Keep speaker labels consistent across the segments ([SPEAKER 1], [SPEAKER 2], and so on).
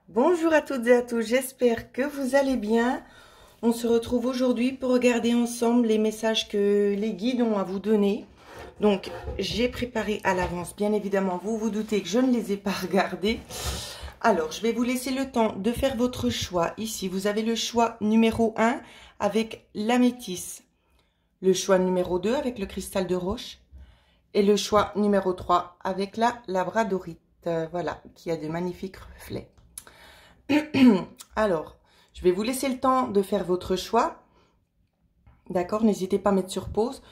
[SPEAKER 1] Bonjour à toutes et à tous, j'espère que vous allez bien. On se retrouve aujourd'hui pour regarder ensemble les messages que les guides ont à vous donner. Donc, j'ai préparé à l'avance, bien évidemment, vous vous doutez que je ne les ai pas regardés. Alors, je vais vous laisser le temps de faire votre choix. Ici, vous avez le choix numéro 1 avec l'améthyste, le choix numéro 2 avec le cristal de roche et le choix numéro 3 avec la labradorite. Voilà, qui a de magnifiques reflets. Alors, je vais vous laisser le temps de faire votre choix. D'accord, n'hésitez pas à mettre sur pause.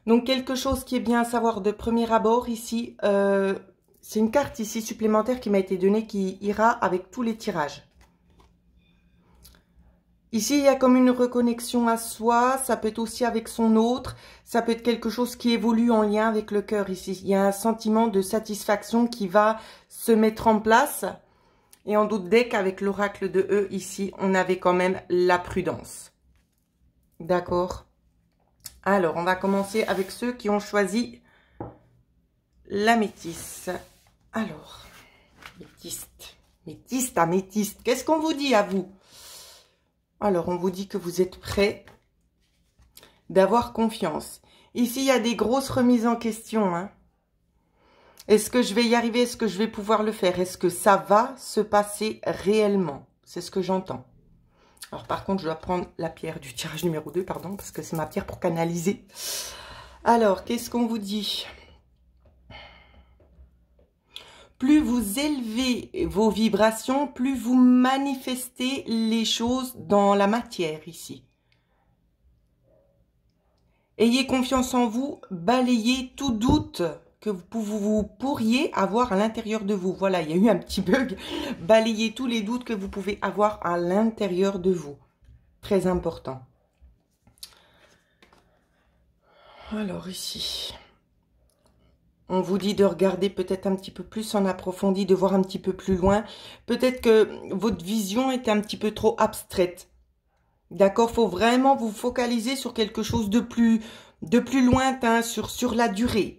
[SPEAKER 1] Donc, quelque chose qui est bien à savoir de premier abord ici, c'est une carte ici supplémentaire qui m'a été donnée qui ira avec tous les tirages. Ici, il y a comme une reconnexion à soi, ça peut être aussi avec son autre, ça peut être quelque chose qui évolue en lien avec le cœur ici. Il y a un sentiment de satisfaction qui va se mettre en place. Et on doute dès qu'avec l'oracle de E, ici, on avait quand même la prudence. D'accord? Alors, on va commencer avec ceux qui ont choisi l'améthyste. Alors, améthyste, qu'est-ce qu'on vous dit à vous? Alors, on vous dit que vous êtes prêts, d'avoir confiance. Ici, il y a des grosses remises en question, hein. Est-ce que je vais y arriver? Est-ce que je vais pouvoir le faire? Est-ce que ça va se passer réellement? C'est ce que j'entends. Alors, par contre, je dois prendre la pierre du tirage numéro 2, pardon, parce que c'est ma pierre pour canaliser. Alors, qu'est-ce qu'on vous dit? Plus vous élevez vos vibrations, plus vous manifestez les choses dans la matière ici. Ayez confiance en vous, balayez tout doute que vous pourriez avoir à l'intérieur de vous. Voilà, il y a eu un petit bug. Balayez tous les doutes que vous pouvez avoir à l'intérieur de vous. Très important. Alors ici, on vous dit de regarder peut-être un petit peu plus en approfondi, de voir un petit peu plus loin. Peut-être que votre vision est un petit peu trop abstraite. D'accord, faut vraiment vous focaliser sur quelque chose de plus lointain, sur la durée.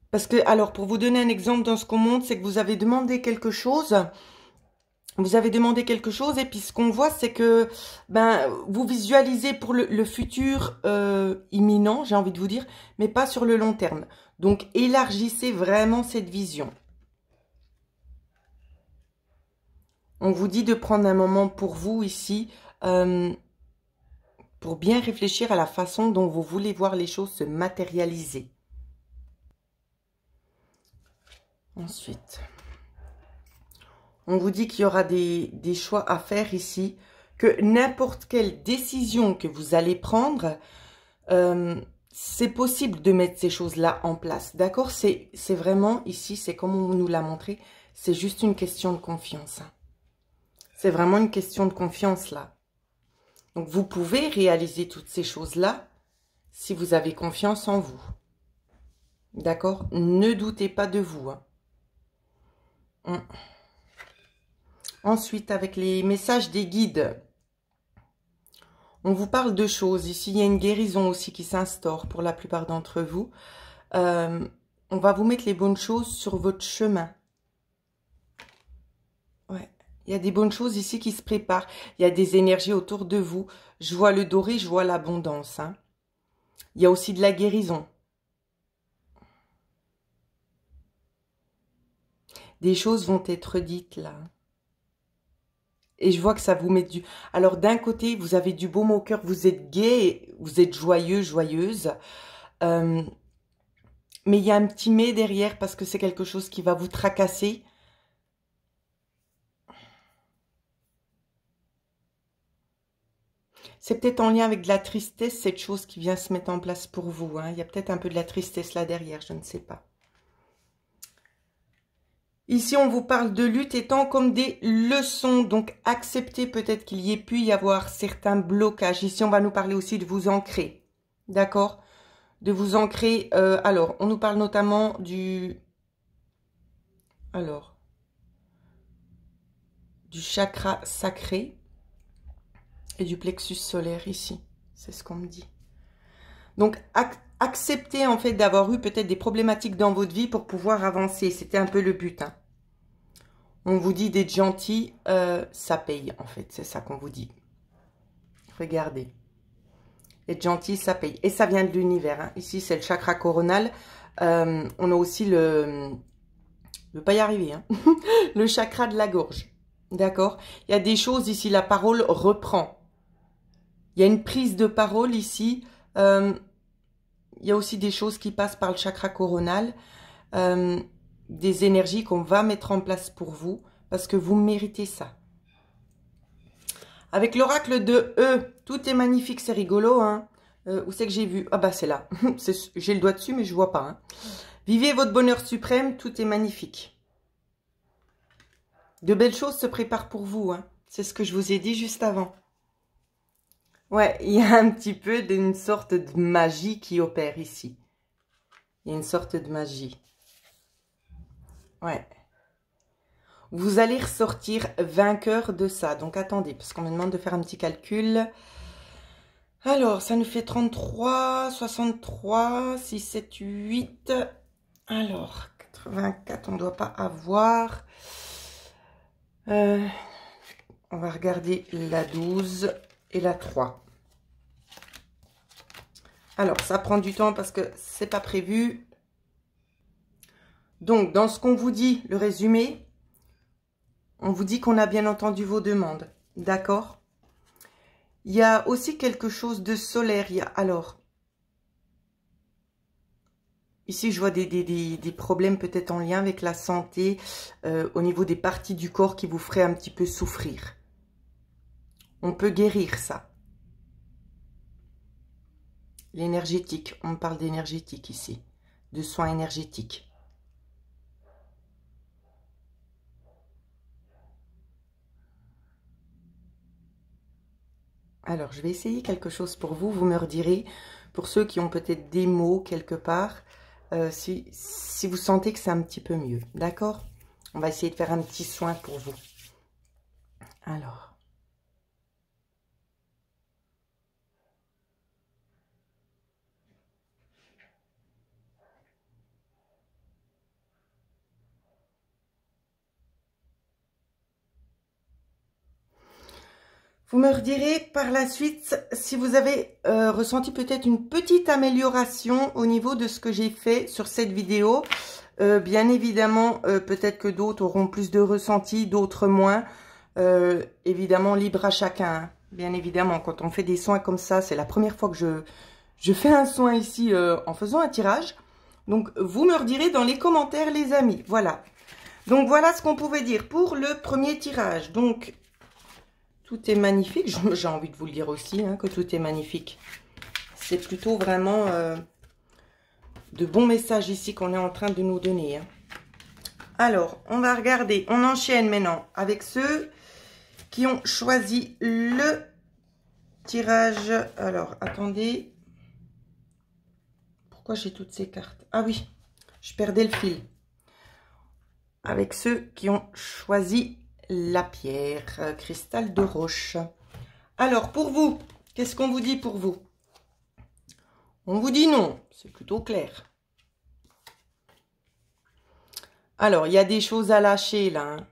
[SPEAKER 1] Parce que, alors, pour vous donner un exemple dans ce qu'on montre, c'est que vous avez demandé quelque chose. Et puis ce qu'on voit, c'est que vous visualisez pour le futur imminent, j'ai envie de vous dire, mais pas sur le long terme. Donc, élargissez vraiment cette vision. On vous dit de prendre un moment pour vous ici, pour bien réfléchir à la façon dont vous voulez voir les choses se matérialiser. Ensuite, on vous dit qu'il y aura des choix à faire ici, que n'importe quelle décision que vous allez prendre, c'est possible de mettre ces choses-là en place. D'accord? C'est vraiment, ici, c'est comme on nous l'a montré, c'est juste une question de confiance. Hein. C'est vraiment une question de confiance, là. Donc, vous pouvez réaliser toutes ces choses-là si vous avez confiance en vous. D'accord? Ne doutez pas de vous. Hein. Ensuite, avec les messages des guides, on vous parle de choses. Ici, il y a une guérison aussi qui s'instaure pour la plupart d'entre vous. On va vous mettre les bonnes choses sur votre chemin. Ouais, il y a des bonnes choses ici qui se préparent. Il y a des énergies autour de vous. Je vois le doré, je vois l'abondance. Hein. Il y a aussi de la guérison. Des choses vont être dites là. Et je vois que ça vous met du... Alors, d'un côté, vous avez du baume au cœur, vous êtes gai, vous êtes joyeux, joyeuse. Mais il y a un petit mais derrière parce que c'est quelque chose qui va vous tracasser. C'est peut-être en lien avec de la tristesse, cette chose qui vient se mettre en place pour vous. Hein. Il y a peut-être un peu de la tristesse là derrière, je ne sais pas. Ici, on vous parle de lutte étant comme des leçons. Donc, acceptez peut-être qu'il y ait pu y avoir certains blocages. Ici, on va nous parler aussi de vous ancrer. D'accord? De vous ancrer. Alors, on nous parle notamment du... Alors, du chakra sacré et du plexus solaire ici. C'est ce qu'on me dit. Donc, acceptez en fait d'avoir eu peut-être des problématiques dans votre vie pour pouvoir avancer. C'était un peu le but. Hein. On vous dit d'être gentil, ça paye en fait, c'est ça qu'on vous dit. Regardez. Être gentil, ça paye. Et ça vient de l'univers. Hein. Ici, c'est le chakra coronal. On a aussi le... Je ne vais pas y arriver. Hein. Le chakra de la gorge. D'accord? Il y a des choses ici, la parole reprend. Il y a une prise de parole ici. Il y a aussi des choses qui passent par le chakra coronal. Des énergies qu'on va mettre en place pour vous. Parce que vous méritez ça. Avec l'oracle de E, tout est magnifique, c'est rigolo. Hein. Où c'est que j'ai vu? Ah bah c'est là. J'ai le doigt dessus, mais je vois pas. Hein. Vivez votre bonheur suprême, tout est magnifique. De belles choses se préparent pour vous. Hein. C'est ce que je vous ai dit juste avant. Ouais, il y a un petit peu d'une sorte de magie qui opère ici. Il y a une sorte de magie. Ouais. Vous allez ressortir vainqueur de ça. Donc, attendez, parce qu'on me demande de faire un petit calcul. Alors, ça nous fait 33, 63, 6, 7, 8. Alors, 84, on ne doit pas avoir. On va regarder la 12 et la 3. Alors, ça prend du temps parce que c'est pas prévu. Donc, dans ce qu'on vous dit, le résumé... On vous dit qu'on a bien entendu vos demandes. D'accord? Il y a aussi quelque chose de solaire. Alors, ici, je vois des problèmes peut-être en lien avec la santé, au niveau des parties du corps qui vous feraient un petit peu souffrir. On peut guérir ça. L'énergétique, on parle d'énergétique ici, de soins énergétiques. Alors, je vais essayer quelque chose pour vous. Vous me redirez, pour ceux qui ont peut-être des mots quelque part, si vous sentez que c'est un petit peu mieux. D'accord? On va essayer de faire un petit soin pour vous. Alors. Vous me redirez par la suite si vous avez ressenti peut-être une petite amélioration au niveau de ce que j'ai fait sur cette vidéo. Bien évidemment, peut-être que d'autres auront plus de ressenti, d'autres moins. Évidemment, libre à chacun. Hein. Bien évidemment, quand on fait des soins comme ça, c'est la première fois que je fais un soin ici en faisant un tirage. Donc, vous me redirez dans les commentaires, les amis. Voilà. Donc, voilà ce qu'on pouvait dire pour le premier tirage. Donc... Tout est magnifique. J'ai envie de vous le dire aussi, hein, que tout est magnifique. C'est plutôt vraiment de bons messages ici qu'on est en train de nous donner. Hein. Alors, on va regarder. On enchaîne maintenant avec ceux qui ont choisi le tirage. Alors, attendez. Pourquoi j'ai toutes ces cartes? Ah oui, je perdais le fil. Avec ceux qui ont choisi la pierre, cristal de roche. Alors, pour vous, qu'est-ce qu'on vous dit pour vous? On vous dit non, c'est plutôt clair. Alors, il y a des choses à lâcher, là. Hein.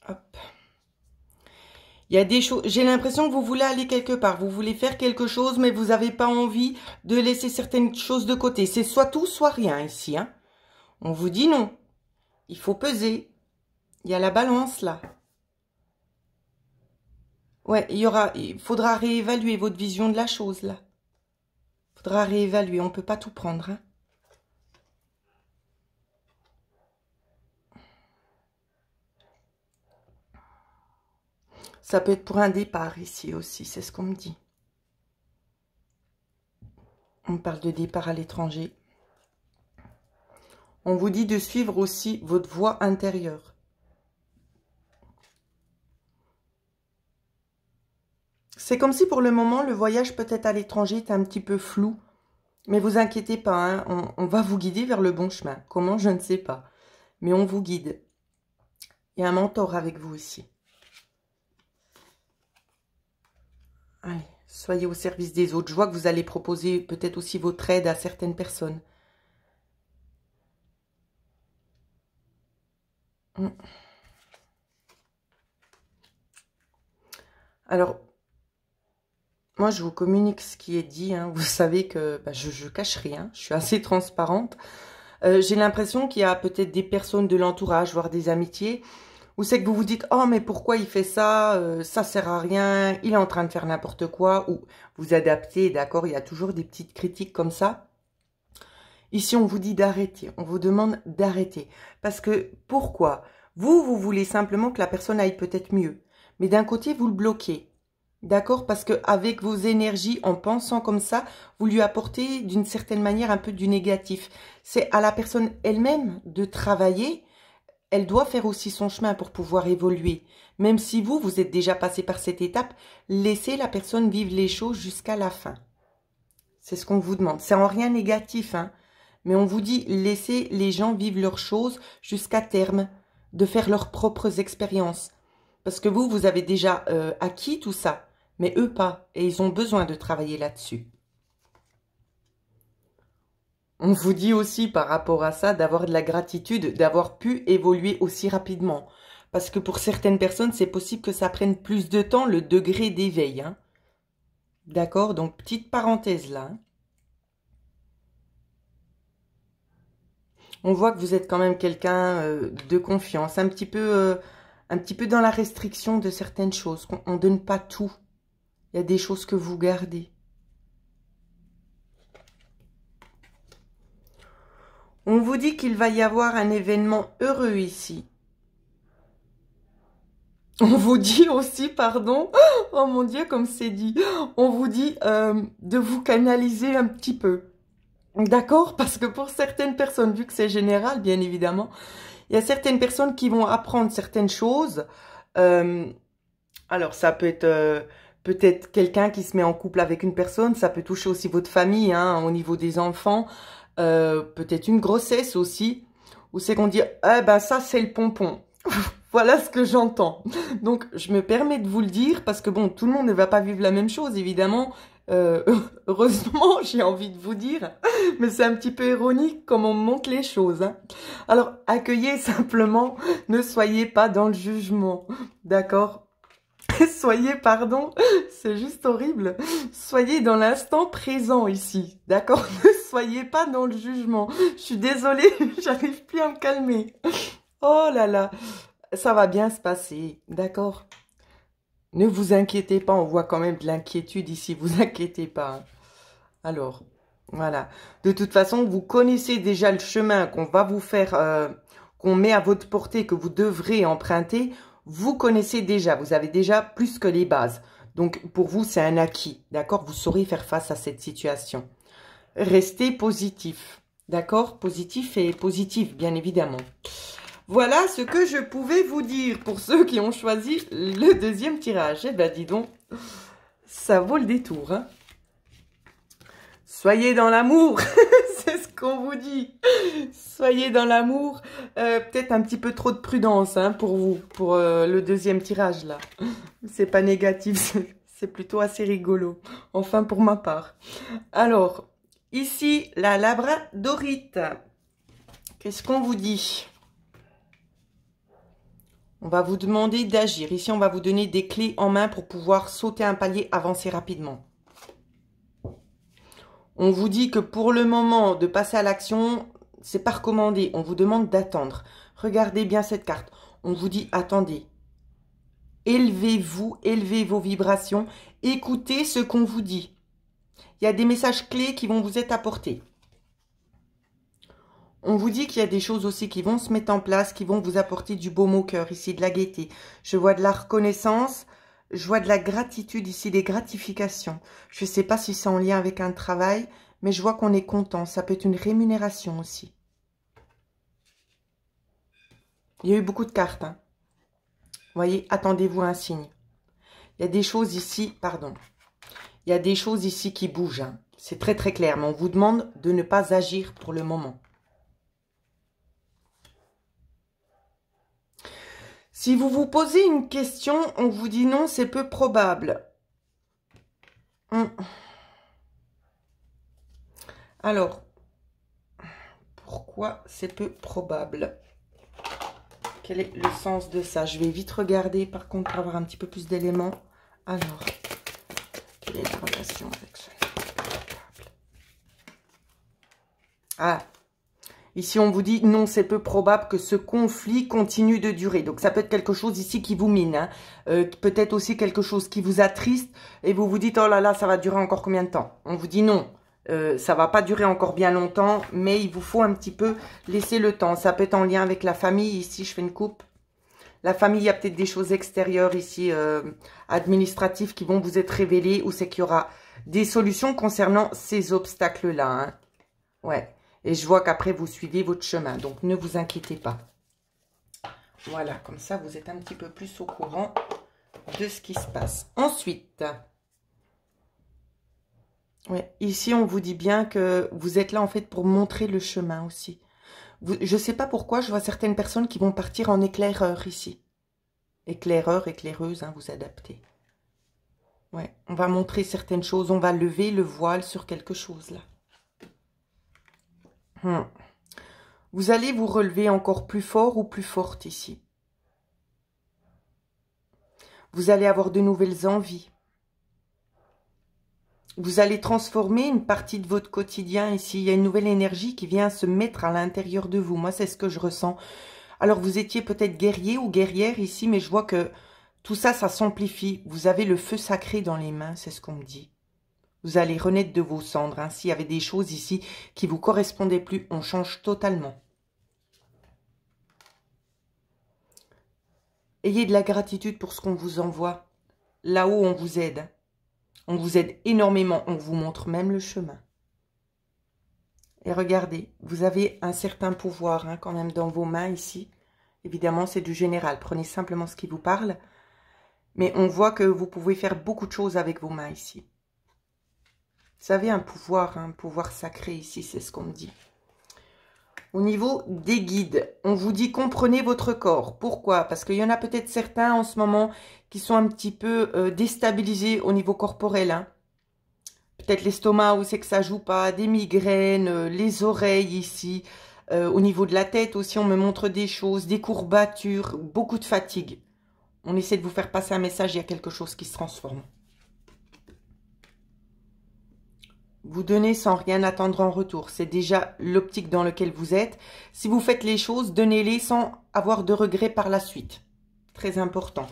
[SPEAKER 1] Hop. Il y a des choses... J'ai l'impression que vous voulez aller quelque part. Vous voulez faire quelque chose, mais vous n'avez pas envie de laisser certaines choses de côté. C'est soit tout, soit rien, ici. Hein. On vous dit non. Il faut peser. Il y a la balance, là. Ouais, il faudra réévaluer votre vision de la chose, là. Il faudra réévaluer. On ne peut pas tout prendre, hein. Ça peut être pour un départ, ici aussi. C'est ce qu'on me dit. On parle de départ à l'étranger. On vous dit de suivre aussi votre voie intérieure. C'est comme si pour le moment, le voyage peut-être à l'étranger est un petit peu flou. Mais vous inquiétez pas, hein, on va vous guider vers le bon chemin. Comment, je ne sais pas. Mais on vous guide. Il y a un mentor avec vous ici. Allez, soyez au service des autres. Je vois que vous allez proposer peut-être aussi votre aide à certaines personnes. Mm. Alors, moi, je vous communique ce qui est dit. Hein. Vous savez que bah, je cache rien. Je suis assez transparente. J'ai l'impression qu'il y a peut-être des personnes de l'entourage, voire des amitiés, où c'est que vous vous dites « Oh, mais pourquoi il fait ça ça sert à rien, il est en train de faire n'importe quoi. » Ou vous adaptez, d'accord. Il y a toujours des petites critiques comme ça. Ici, on vous dit d'arrêter. On vous demande d'arrêter. Parce que, pourquoi? Vous voulez simplement que la personne aille peut-être mieux. Mais d'un côté, vous le bloquez. D'accord? Parce que avec vos énergies, en pensant comme ça, vous lui apportez d'une certaine manière un peu du négatif. C'est à la personne elle-même de travailler. Elle doit faire aussi son chemin pour pouvoir évoluer. Même si vous êtes déjà passé par cette étape, laissez la personne vivre les choses jusqu'à la fin. C'est ce qu'on vous demande. C'est en rien négatif, hein. Mais on vous dit, laissez les gens vivre leurs choses jusqu'à terme, de faire leurs propres expériences. Parce que vous avez déjà acquis tout ça, mais eux pas. Et ils ont besoin de travailler là-dessus. On vous dit aussi par rapport à ça d'avoir de la gratitude, d'avoir pu évoluer aussi rapidement. Parce que pour certaines personnes, c'est possible que ça prenne plus de temps, le degré d'éveil. Hein. D'accord? Donc, petite parenthèse là. Hein. On voit que vous êtes quand même quelqu'un de confiance, un petit peu dans la restriction de certaines choses. On ne donne pas tout. Il y a des choses que vous gardez. On vous dit qu'il va y avoir un événement heureux ici. On vous dit aussi, pardon, oh mon Dieu, comme c'est dit, on vous dit de vous canaliser un petit peu. D'accord? Parce que pour certaines personnes, vu que c'est général, bien évidemment, il y a certaines personnes qui vont apprendre certaines choses. Alors, ça peut être peut-être quelqu'un qui se met en couple avec une personne. Ça peut toucher aussi votre famille, hein, au niveau des enfants. Peut-être une grossesse aussi. Où c'est qu'on dit, eh ben ça, c'est le pompon. Voilà ce que j'entends. Donc, je me permets de vous le dire parce que, bon, tout le monde ne va pas vivre la même chose, évidemment. Heureusement, j'ai envie de vous dire. Mais c'est un petit peu ironique comme on montre les choses. Hein. Alors, accueillez simplement. Ne soyez pas dans le jugement. D'accord? Soyez, pardon, c'est juste horrible. Soyez dans l'instant présent ici. D'accord? Ne soyez pas dans le jugement. Je suis désolée, j'arrive plus à me calmer. Oh là là. Ça va bien se passer, d'accord? Ne vous inquiétez pas, on voit quand même de l'inquiétude ici, vous inquiétez pas. Alors, voilà. De toute façon, vous connaissez déjà le chemin qu'on va vous faire, qu'on met à votre portée, que vous devrez emprunter. Vous connaissez déjà, vous avez déjà plus que les bases. Donc, pour vous, c'est un acquis, d'accord? Vous saurez faire face à cette situation. Restez positif, d'accord? Positif et positif, bien évidemment. Voilà ce que je pouvais vous dire pour ceux qui ont choisi le deuxième tirage. Eh ben, dis donc, ça vaut le détour. Hein. Soyez dans l'amour, c'est ce qu'on vous dit. Soyez dans l'amour. Peut-être un petit peu trop de prudence hein, pour vous, pour le deuxième tirage là. C'est pas négatif, c'est plutôt assez rigolo. Enfin, pour ma part. Alors, ici, la labradorite. Qu'est-ce qu'on vous dit ? On va vous demander d'agir. Ici, on va vous donner des clés en main pour pouvoir sauter un palier, avancer rapidement. On vous dit que pour le moment, de passer à l'action, c'est pas recommandé. On vous demande d'attendre. Regardez bien cette carte. On vous dit attendez. Élevez-vous, élevez vos vibrations. Écoutez ce qu'on vous dit. Il y a des messages clés qui vont vous être apportés. On vous dit qu'il y a des choses aussi qui vont se mettre en place, qui vont vous apporter du baume au cœur, ici, de la gaieté. Je vois de la reconnaissance, je vois de la gratitude ici, des gratifications. Je ne sais pas si c'est en lien avec un travail, mais je vois qu'on est content. Ça peut être une rémunération aussi. Il y a eu beaucoup de cartes. Hein. Vous voyez, attendez-vous à un signe. Il y a des choses ici, pardon. Il y a des choses ici qui bougent. Hein. C'est très très clair, mais on vous demande de ne pas agir pour le moment. Si vous vous posez une question, on vous dit non, c'est peu probable. Alors, pourquoi c'est peu probable? quel est le sens de ça? Je vais vite regarder, par contre, pour avoir un petit peu plus d'éléments. Alors, quelle est la relation avec ce... Ah, ici, on vous dit, non, c'est peu probable que ce conflit continue de durer. Donc, ça peut être quelque chose ici qui vous mine. Hein. Peut-être aussi quelque chose qui vous attriste. Et vous vous dites, oh là là, ça va durer encore combien de temps? On vous dit non. Ça va pas durer encore bien longtemps. Mais il vous faut un petit peu laisser le temps. Ça peut être en lien avec la famille. Ici, je fais une coupe. La famille, il y a peut-être des choses extérieures ici, administratives, qui vont vous être révélées. Ou c'est qu'il y aura des solutions concernant ces obstacles-là. Hein. Ouais. Et je vois qu'après, vous suivez votre chemin. Donc, ne vous inquiétez pas. Voilà, comme ça, vous êtes un petit peu plus au courant de ce qui se passe. Ensuite, ouais, ici, on vous dit bien que vous êtes là, en fait, pour montrer le chemin aussi. Je ne sais pas pourquoi, je vois certaines personnes qui vont partir en éclaireur ici. Éclaireur, éclaireuse, hein, vous adaptez. Ouais, on va montrer certaines choses. On va lever le voile sur quelque chose, là. Vous allez vous relever encore plus fort ou plus forte ici. Vous allez avoir de nouvelles envies. Vous allez transformer une partie de votre quotidien ici. Il y a une nouvelle énergie qui vient se mettre à l'intérieur de vous. Moi, c'est ce que je ressens. Alors, vous étiez peut-être guerrier ou guerrière ici, mais je vois que tout ça, ça s'amplifie. Vous avez le feu sacré dans les mains, c'est ce qu'on me dit. Vous allez renaître de vos cendres. Hein. S'il y avait des choses ici qui ne vous correspondaient plus, on change totalement. Ayez de la gratitude pour ce qu'on vous envoie. Là-haut, on vous aide. On vous aide énormément. On vous montre même le chemin. Et regardez, vous avez un certain pouvoir hein, quand même dans vos mains ici. Évidemment, c'est du général. Prenez simplement ce qui vous parle. Mais on voit que vous pouvez faire beaucoup de choses avec vos mains ici. Vous avez un pouvoir sacré ici, c'est ce qu'on me dit. Au niveau des guides, on vous dit comprenez votre corps. Pourquoi? Parce qu'il y en a peut-être certains en ce moment qui sont un petit peu déstabilisés au niveau corporel. Hein. Peut-être l'estomac où c'est que ça joue pas, des migraines, les oreilles ici. Au niveau de la tête aussi, on me montre des choses, des courbatures, beaucoup de fatigue. On essaie de vous faire passer un message, il y a quelque chose qui se transforme. Vous donnez sans rien attendre en retour. C'est déjà l'optique dans laquelle vous êtes. Si vous faites les choses, donnez-les sans avoir de regrets par la suite. Très important.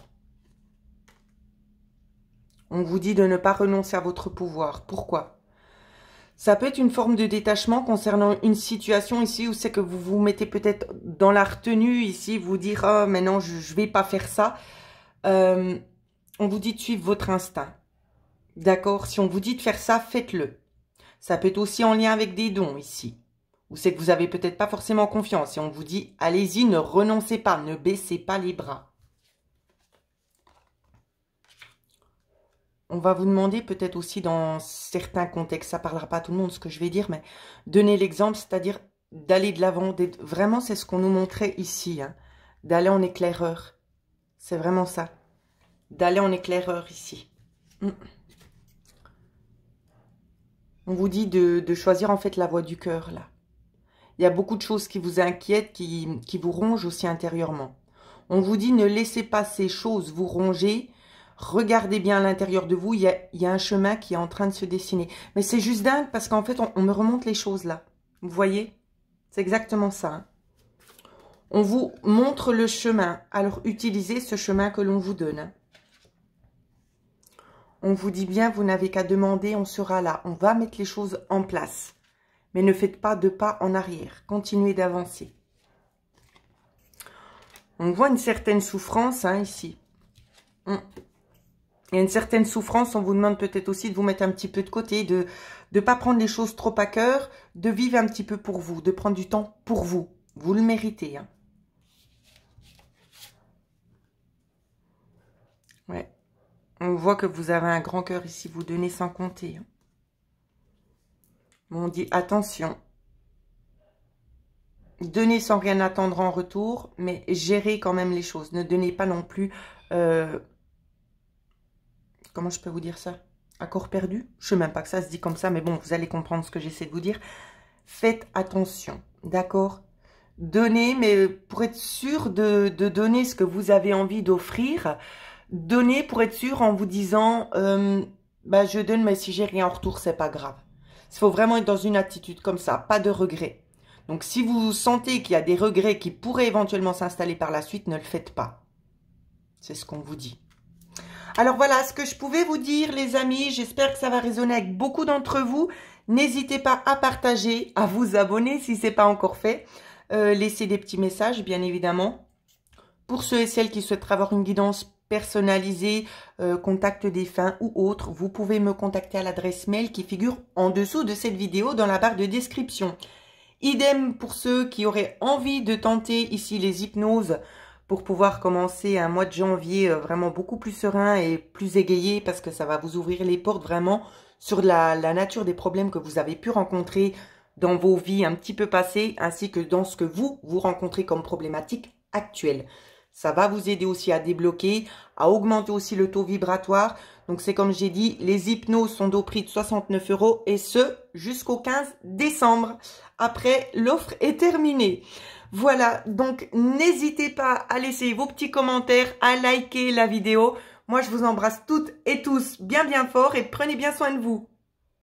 [SPEAKER 1] On vous dit de ne pas renoncer à votre pouvoir. Pourquoi? Ça peut être une forme de détachement concernant une situation ici où c'est que vous vous mettez peut-être dans la retenue ici, vous dire « Oh, mais non, je ne vais pas faire ça ». On vous dit de suivre votre instinct. D'accord? Si on vous dit de faire ça, faites-le. Ça peut être aussi en lien avec des dons ici. Ou c'est que vous n'avez peut-être pas forcément confiance. Et on vous dit, allez-y, ne renoncez pas, ne baissez pas les bras. On va vous demander peut-être aussi dans certains contextes, ça ne parlera pas à tout le monde ce que je vais dire, mais donner l'exemple, c'est-à-dire d'aller de l'avant. Vraiment, c'est ce qu'on nous montrait ici, hein, d'aller en éclaireur. C'est vraiment ça. D'aller en éclaireur ici. On vous dit de choisir en fait la voie du cœur, là. Il y a beaucoup de choses qui vous inquiètent, qui vous rongent aussi intérieurement. On vous dit ne laissez pas ces choses vous ronger. Regardez bien à l'intérieur de vous, il y a un chemin qui est en train de se dessiner. Mais c'est juste dingue parce qu'en fait, on me remonte les choses là. Vous voyez? C'est exactement ça. Hein. On vous montre le chemin. Alors, utilisez ce chemin que l'on vous donne. Hein. On vous dit bien, vous n'avez qu'à demander, on sera là. On va mettre les choses en place. Mais ne faites pas de pas en arrière. Continuez d'avancer. On voit une certaine souffrance hein, ici. Il y a une certaine souffrance. On vous demande peut-être aussi de vous mettre un petit peu de côté, de ne pas prendre les choses trop à cœur, de vivre un petit peu pour vous, de prendre du temps pour vous. Vous le méritez. Hein. Ouais. On voit que vous avez un grand cœur ici, vous donnez sans compter. On dit attention. Donnez sans rien attendre en retour, mais gérez quand même les choses. Ne donnez pas non plus... comment je peux vous dire ça? À corps perdu? Je ne sais même pas que ça se dit comme ça, mais bon, vous allez comprendre ce que j'essaie de vous dire. Faites attention, d'accord? donnez, mais pour être sûr de donner ce que vous avez envie d'offrir, donnez pour être sûr en vous disant bah, je donne, mais si j'ai rien en retour, c'est pas grave. Il faut vraiment être dans une attitude comme ça, pas de regrets. Donc si vous sentez qu'il y a des regrets qui pourraient éventuellement s'installer par la suite, ne le faites pas. C'est ce qu'on vous dit. Alors voilà ce que je pouvais vous dire les amis. J'espère que ça va résonner avec beaucoup d'entre vous. N'hésitez pas à partager, à vous abonner si ce n'est pas encore fait. Laissez des petits messages bien évidemment. Pour ceux et celles qui souhaiteraient avoir une guidance personnalisée, contact défunt ou autre, vous pouvez me contacter à l'adresse mail qui figure en dessous de cette vidéo dans la barre de description. Idem pour ceux qui auraient envie de tenter ici les hypnoses pour pouvoir commencer un mois de janvier vraiment beaucoup plus serein et plus égayé parce que ça va vous ouvrir les portes vraiment sur la nature des problèmes que vous avez pu rencontrer dans vos vies un petit peu passées ainsi que dans ce que vous rencontrez comme problématique actuelle. Ça va vous aider aussi à débloquer, à augmenter aussi le taux vibratoire. Donc c'est comme j'ai dit, les hypnoses sont au prix de 69 € et ce jusqu'au 15 décembre. Après, l'offre est terminée. Voilà, donc n'hésitez pas à laisser vos petits commentaires, à liker la vidéo. Moi, je vous embrasse toutes et tous bien fort et prenez bien soin de vous.